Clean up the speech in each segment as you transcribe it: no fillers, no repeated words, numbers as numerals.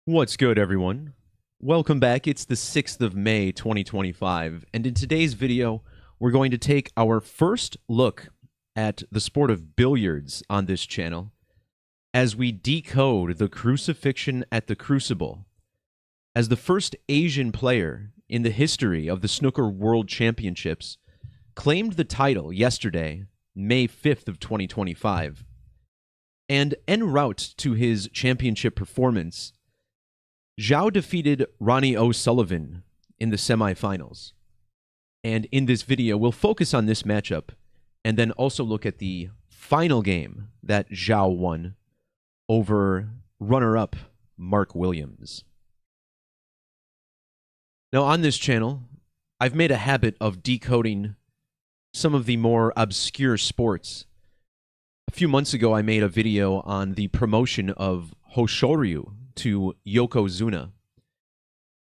What's good, everyone? Welcome back. It's the 6th of May, 2025, and in today's video, we're going to take our first look at the sport of billiards on this channel as we decode the crucifixion at the Crucible. As the first Asian player in the history of the Snooker World Championships claimed the title yesterday, May 5th of 2025, and en route to his championship performance, Zhao defeated Ronnie O'Sullivan in the semifinals. And in this video, we'll focus on this matchup and then also look at the final game that Zhao won over runner-up Mark Williams. Now, on this channel, I've made a habit of decoding some of the more obscure sports. A few months ago, I made a video on the promotion of Hoshoryu to Yokozuna.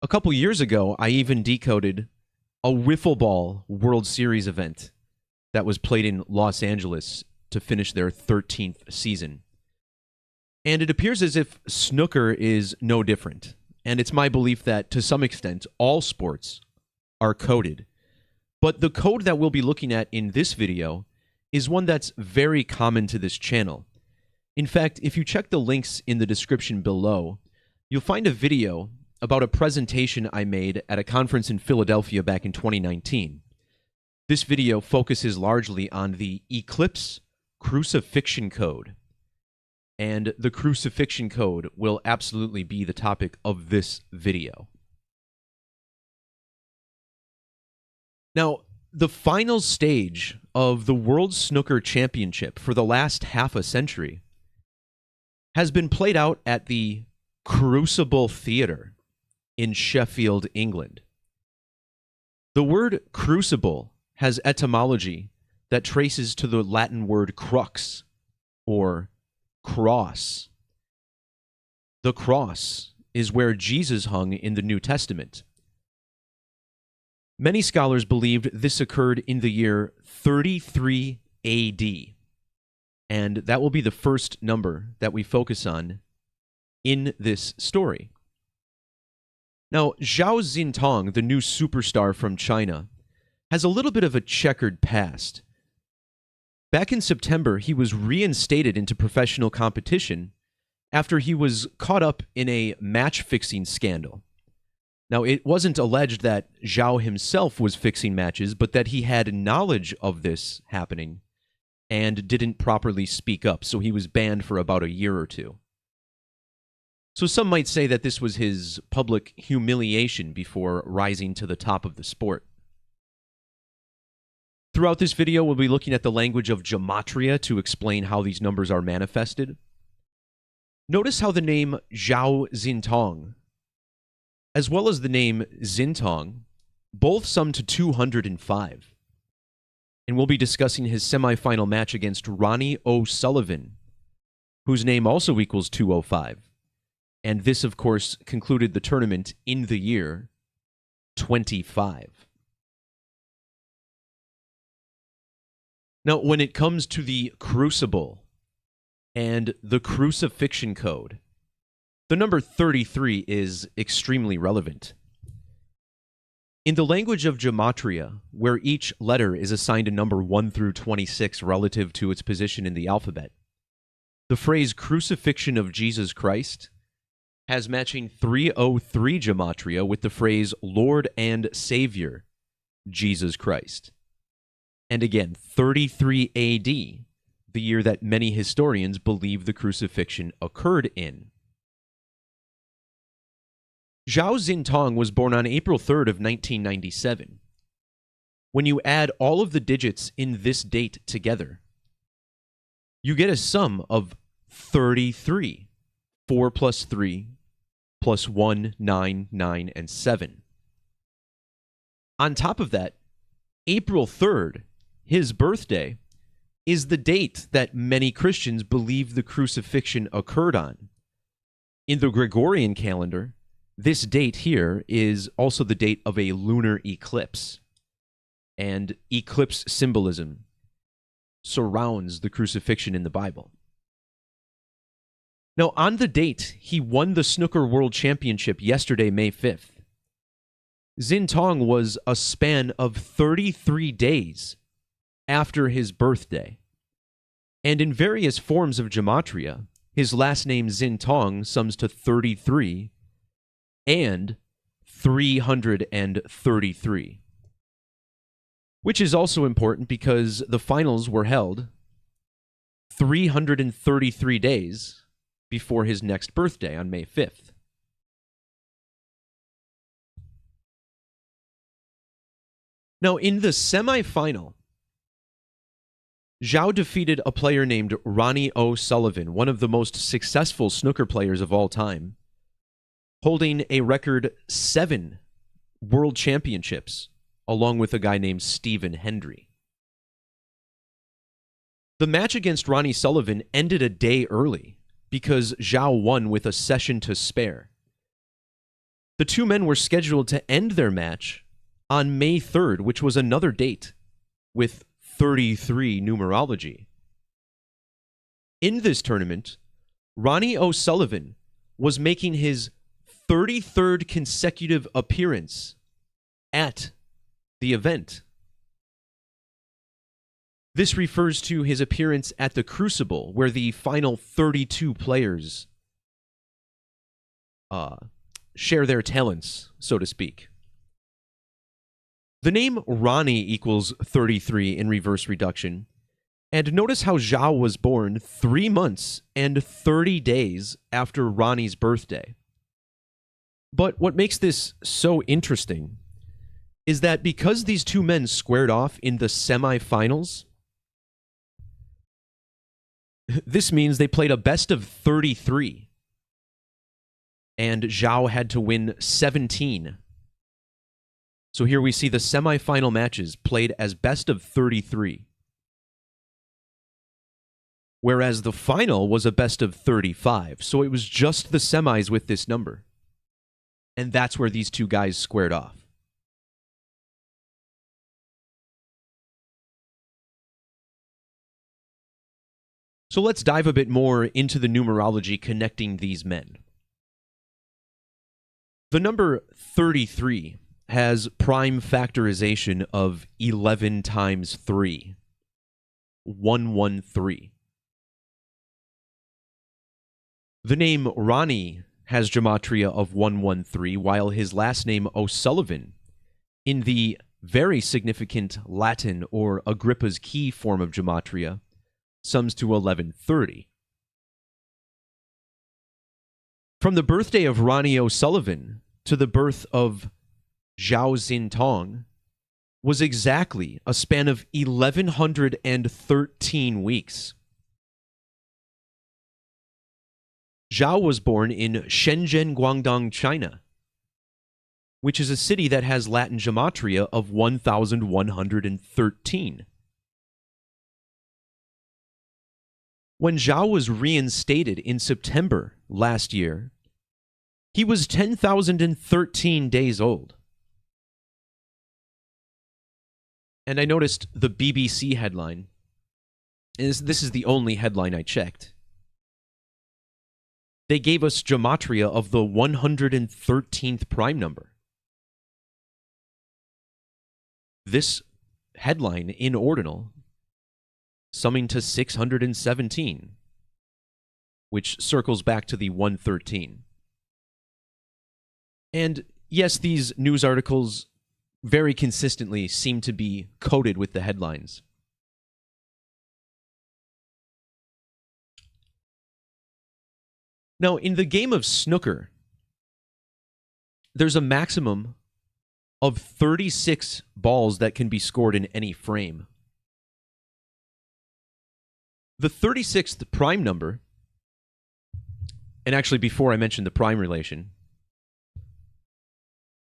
A couple years ago, I even decoded a wiffle ball World Series event that was played in Los Angeles to finish their 13th season. And it appears as if snooker is no different. And it's my belief that, to some extent, all sports are coded. But the code that we'll be looking at in this video is one that's very common to this channel. In fact, if you check the links in the description below, you'll find a video about a presentation I made at a conference in Philadelphia back in 2019. This video focuses largely on the Eclipse Crucifixion Code. And the Crucifixion Code will absolutely be the topic of this video. Now, the final stage of the World Snooker Championship for the last half a century has been played out at the Crucible Theatre in Sheffield, England. The word crucible has etymology that traces to the Latin word crux, or cross. The cross is where Jesus hung in the New Testament. Many scholars believed this occurred in the year 33 AD, and that will be the first number that we focus on in this story. Now, Zhao Xintong, the new superstar from China, has a little bit of a checkered past. Back in September, he was reinstated into professional competition after he was caught up in a match-fixing scandal. Now, it wasn't alleged that Zhao himself was fixing matches, but that he had knowledge of this happening and didn't properly speak up, so he was banned for about a year or two. So some might say that this was his public humiliation before rising to the top of the sport. Throughout this video, we'll be looking at the language of Gematria to explain how these numbers are manifested. Notice how the name Zhao Xintong, as well as the name Xintong, both sum to 205. And we'll be discussing his semifinal match against Ronnie O'Sullivan, whose name also equals 205. And this, of course, concluded the tournament in the year 25. Now, when it comes to the Crucible and the Crucifixion Code, the number 33 is extremely relevant. In the language of Gematria, where each letter is assigned a number 1 through 26 relative to its position in the alphabet, the phrase Crucifixion of Jesus Christ has matching 303 Gematria with the phrase Lord and Savior, Jesus Christ. And again, 33 AD, the year that many historians believe the crucifixion occurred in. Zhao Xintong was born on April 3rd of 1997. When you add all of the digits in this date together, you get a sum of 33. 4 plus 3 plus 1, 9, 9, and 7. On top of that, April 3rd, his birthday, is the date that many Christians believe the crucifixion occurred on. In the Gregorian calendar, this date here is also the date of a lunar eclipse. And eclipse symbolism surrounds the crucifixion in the Bible. Now, on the date, he won the Snooker World Championship yesterday, May 5th. Xin Tong was a span of 33 days after his birthday. And in various forms of Gematria, his last name Xin Tong sums to 33 and 333. Which is also important because the finals were held 333 days before his next birthday on May 5th. Now, in the semifinal, Zhao defeated a player named Ronnie O'Sullivan, one of the most successful snooker players of all time, holding a record 7 world championships, along with a guy named Stephen Hendry. The match against Ronnie Sullivan ended a day early because Zhao won with a session to spare. The two men were scheduled to end their match on May 3rd, which was another date with 33 numerology. In this tournament, Ronnie O'Sullivan was making his 33rd consecutive appearance at the event. This refers to his appearance at the Crucible, where the final 32 players share their talents, so to speak. The name Ronnie equals 33 in reverse reduction, and notice how Zhao was born 3 months and 30 days after Ronnie's birthday. But what makes this so interesting is that because these two men squared off in the semifinals, this means they played a best of 33, and Zhao had to win 17. So here we see the semifinal matches played as best of 33, whereas the final was a best of 35. So it was just the semis with this number, and that's where these two guys squared off. So let's dive a bit more into the numerology connecting these men. The number 33 has prime factorization of 11 times 3, 113. The name Ronnie has gematria of 113, while his last name O'Sullivan, in the very significant Latin or Agrippa's key form of gematria, sums to 1130. From the birthday of Ronnie O'Sullivan to the birth of Zhao Xin Tong was exactly a span of 1,113 weeks. Zhao was born in Shenzhen, Guangdong, China, which is a city that has Latin gematria of 1,113. When Zhao was reinstated in September last year, he was 10,013 days old. And I noticed the BBC headline, and this is the only headline I checked. They gave us gematria of the 113th prime number. This headline in ordinal summing to 617, which circles back to the 113. And yes, these news articles very consistently seem to be coded with the headlines. Now, in the game of snooker, there's a maximum of 36 balls that can be scored in any frame. The 36th prime number, and actually before I mentioned the prime relation,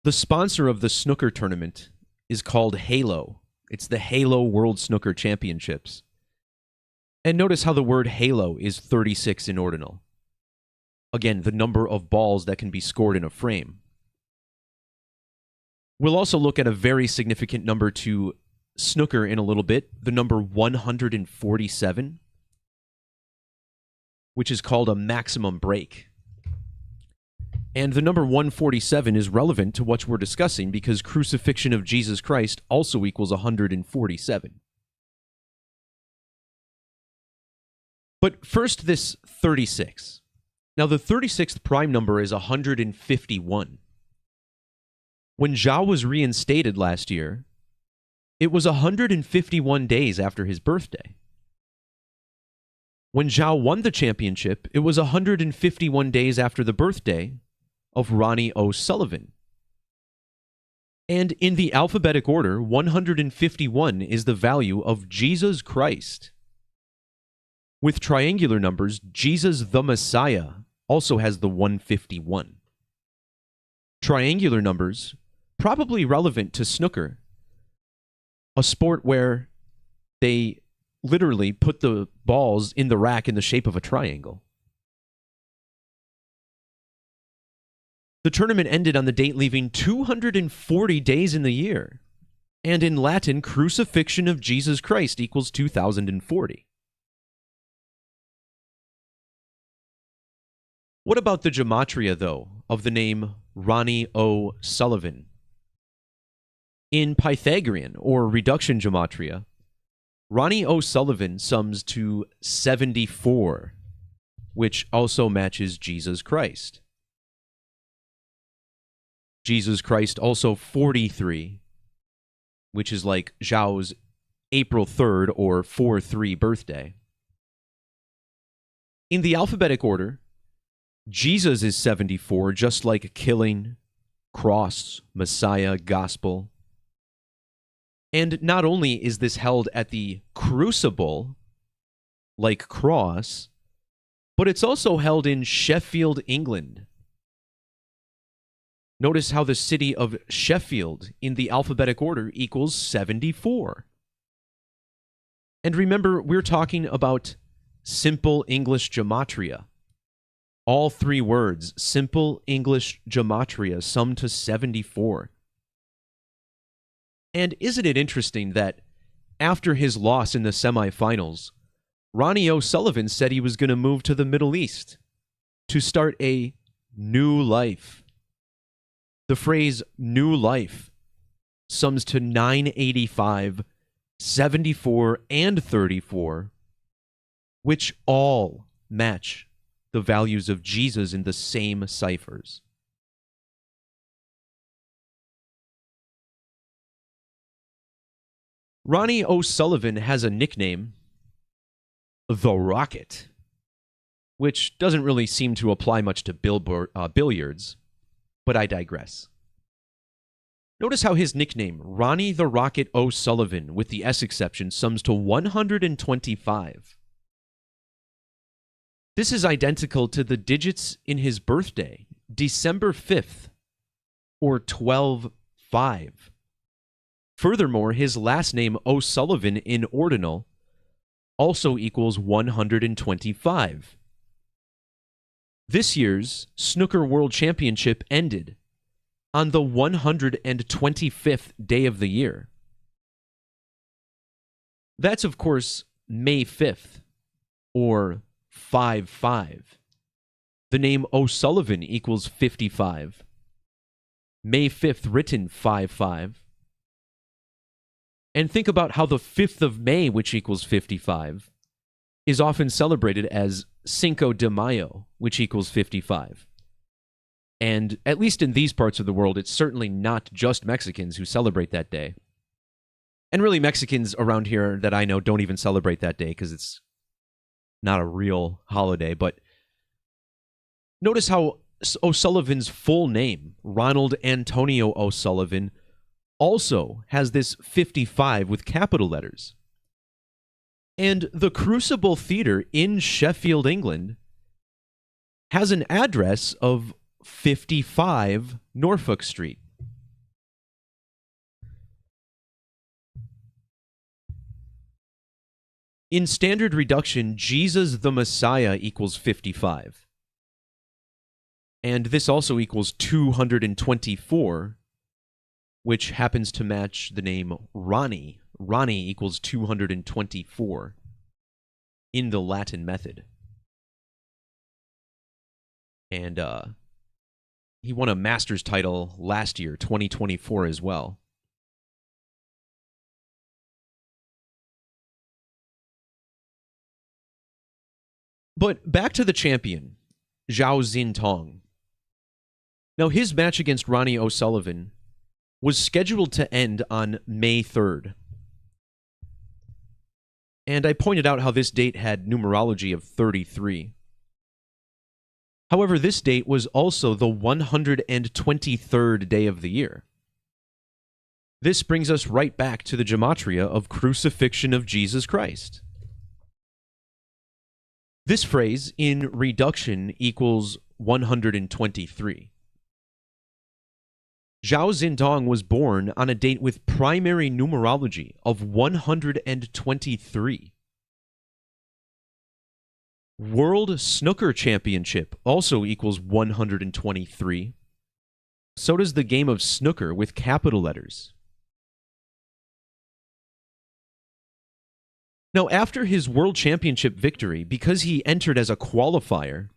the sponsor of the snooker tournament is called Halo. It's the Halo World Snooker Championships. And notice how the word Halo is 36 in ordinal. Again, the number of balls that can be scored in a frame. We'll also look at a very significant number to snooker in a little bit, the number 147. which is called a maximum break. And the number 147 is relevant to what we're discussing because crucifixion of Jesus Christ also equals 147. But first, this 36. Now, the 36th prime number is 151. When Zhao was reinstated last year, it was 151 days after his birthday. When Zhao won the championship, it was 151 days after the birthday of Ronnie O'Sullivan. And in the alphabetic order, 151 is the value of Jesus Christ. With triangular numbers, Jesus the Messiah also has the 151. Triangular numbers, probably relevant to snooker, a sport where they literally put the balls in the rack in the shape of a triangle. The tournament ended on the date leaving 240 days in the year, and in Latin, Crucifixion of Jesus Christ equals 2040. What about the Gematria, though, of the name Ronnie O'Sullivan? In Pythagorean, or reduction Gematria, Ronnie O'Sullivan sums to 74, which also matches Jesus Christ. Jesus Christ also 43, which is like Zhao's April 3rd or 4-3 birthday. In the alphabetic order, Jesus is 74, just like killing, cross, Messiah, gospel. And not only is this held at the Crucible, like cross, but it's also held in Sheffield, England. Notice how the city of Sheffield in the alphabetic order equals 74. And remember, we're talking about simple English gematria. All three words, simple English gematria, sum to 74. And isn't it interesting that after his loss in the semifinals, Ronnie O'Sullivan said he was going to move to the Middle East to start a new life. The phrase new life sums to 985, 74, and 34, which all match the values of Jesus in the same ciphers. Ronnie O'Sullivan has a nickname, The Rocket, which doesn't really seem to apply much to billiards, but I digress. Notice how his nickname, Ronnie the Rocket O'Sullivan, with the S exception, sums to 125. This is identical to the digits in his birthday, December 5th, or 12-5. Furthermore, his last name, O'Sullivan in ordinal, also equals 125. This year's Snooker World Championship ended on the 125th day of the year. That's, of course, May 5th, or 5-5. The name O'Sullivan equals 55. May 5th written 5-5. And think about how the 5th of May, which equals 55, is often celebrated as Cinco de Mayo, which equals 55. And at least in these parts of the world, it's certainly not just Mexicans who celebrate that day. And really, Mexicans around here that I know don't even celebrate that day because it's not a real holiday. But notice how O'Sullivan's full name, Ronald Antonio O'Sullivan, also has this 55 with capital letters. And the Crucible Theatre in Sheffield, England, has an address of 55 Norfolk Street. In standard reduction, Jesus the Messiah equals 55. And this also equals 224, which happens to match the name Ronnie. Ronnie equals 224 in the Latin method. And he won a Masters title last year, 2024, as well. But back to the champion, Zhao Xintong. Now, his match against Ronnie O'Sullivan was scheduled to end on May 3rd. And I pointed out how this date had numerology of 33. However, this date was also the 123rd day of the year. This brings us right back to the Gematria of Crucifixion of Jesus Christ. This phrase, in reduction, equals 123. Zhao Xintong was born on a date with primary numerology of 123. World Snooker Championship also equals 123. So does the game of snooker with capital letters. Now, after his World Championship victory, because he entered as a qualifier,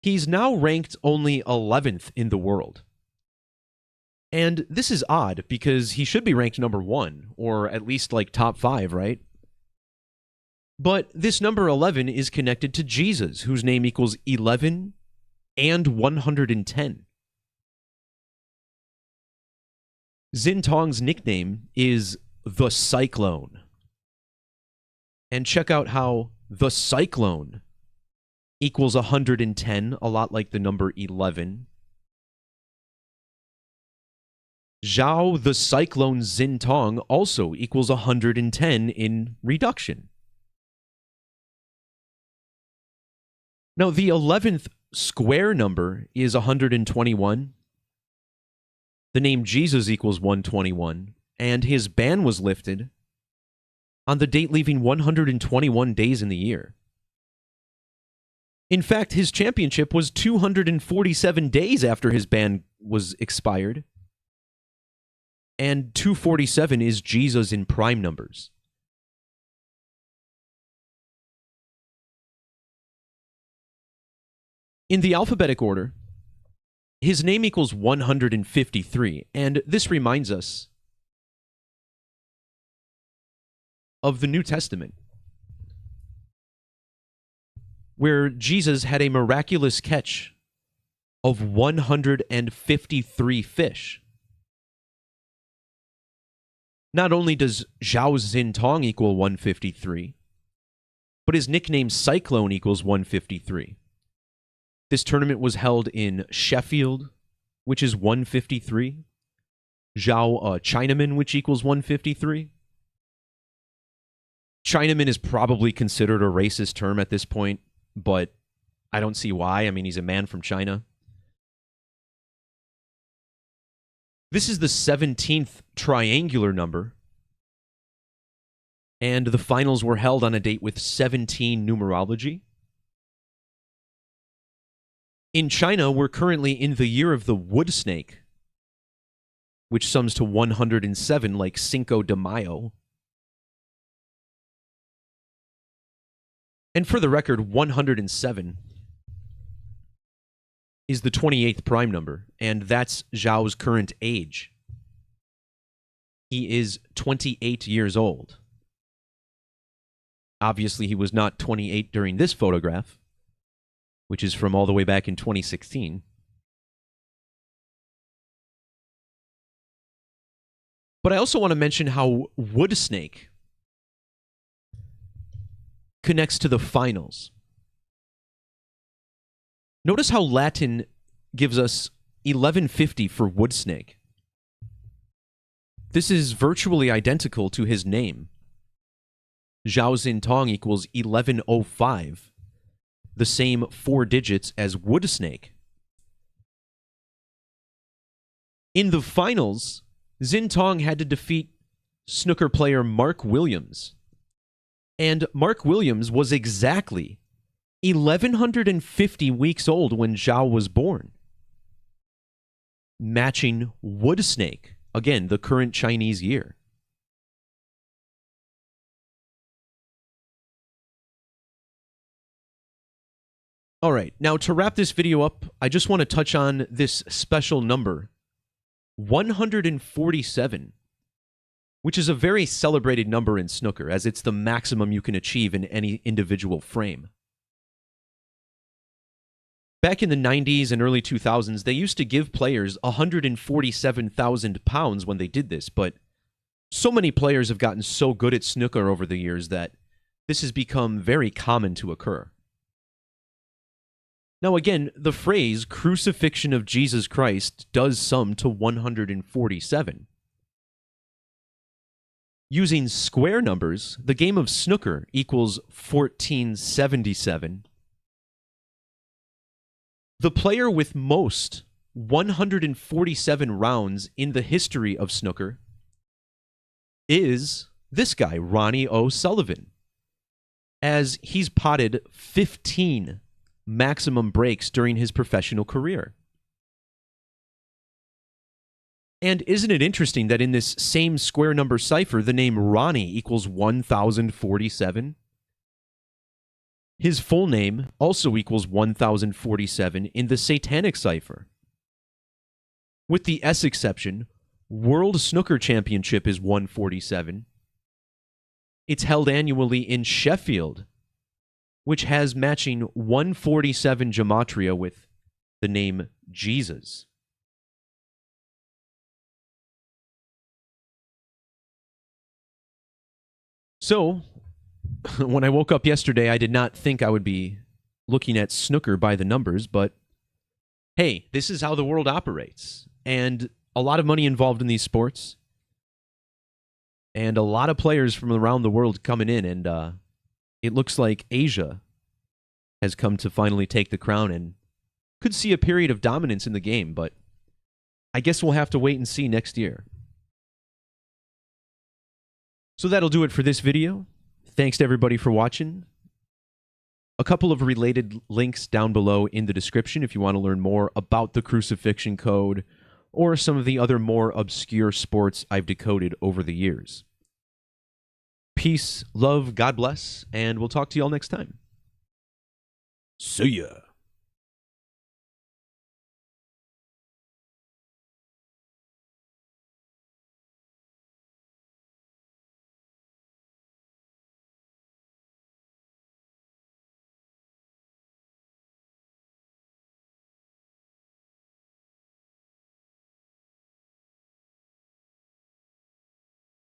he's now ranked only 11th in the world. And this is odd because he should be ranked number 1, or at least like top 5, right? But this number 11 is connected to Jesus, whose name equals 11 and 110. Xintong's nickname is the Cyclone. And check out how the Cyclone equals 110, a lot like the number 11. Zhao the Cyclone Xintong also equals 110 in reduction. Now, the 11th square number is 121. The name Jesus equals 121, and his ban was lifted on the date leaving 121 days in the year. In fact, his championship was 247 days after his ban was expired. And 247 is Jesus in prime numbers. In the alphabetic order, his name equals 153, and this reminds us of the New Testament, where Jesus had a miraculous catch of 153 fish. Not only does Zhao Xintong equal 153, but his nickname Cyclone equals 153. This tournament was held in Sheffield, which is 153. Zhao Chinaman, which equals 153. Chinaman is probably considered a racist term at this point, but I don't see why. I mean, he's a man from China. This is the 17th triangular number, and the finals were held on a date with 17 numerology. In China, we're currently in the year of the wood snake, which sums to 107, like Cinco de Mayo. And for the record, 107 is the 28th prime number, and that's Zhao's current age. He is 28 years old. Obviously, he was not 28 during this photograph, which is from all the way back in 2016. But I also want to mention how wood snake connects to the finals. Notice how Latin gives us 1150 for wood snake. This is virtually identical to his name. Zhao Xintong equals 1105, the same 4 digits as wood snake. In the finals, Xintong had to defeat snooker player Mark Williams. And Mark Williams was exactly 1,150 weeks old when Zhao was born, matching wood snake, again, the current Chinese year. All right, now to wrap this video up, I just want to touch on this special number, 147, which is a very celebrated number in snooker, as it's the maximum you can achieve in any individual frame. Back in the 90s and early 2000s, they used to give players 147,000 pounds when they did this, but so many players have gotten so good at snooker over the years that this has become very common to occur. Now again, the phrase crucifixion of Jesus Christ does sum to 147. Using square numbers, the game of snooker equals 1477. The player with most 147 rounds in the history of snooker is this guy, Ronnie O'Sullivan, as he's potted 15 maximum breaks during his professional career. And isn't it interesting that in this same square number cipher, the name Ronnie equals 1047? His full name also equals 1047 in the Satanic cipher. With the S exception, World Snooker Championship is 147. It's held annually in Sheffield, which has matching 147 Gematria with the name Jesus. So, when I woke up yesterday, I did not think I would be looking at snooker by the numbers, but hey, this is how the world operates. And a lot of money involved in these sports. And a lot of players from around the world coming in, and it looks like Asia has come to finally take the crown and could see a period of dominance in the game, but I guess we'll have to wait and see next year. So that'll do it for this video. Thanks to everybody for watching. A couple of related links down below in the description if you want to learn more about the Crucifixion code or some of the other more obscure sports I've decoded over the years. Peace, love, God bless, and we'll talk to you all next time. See ya.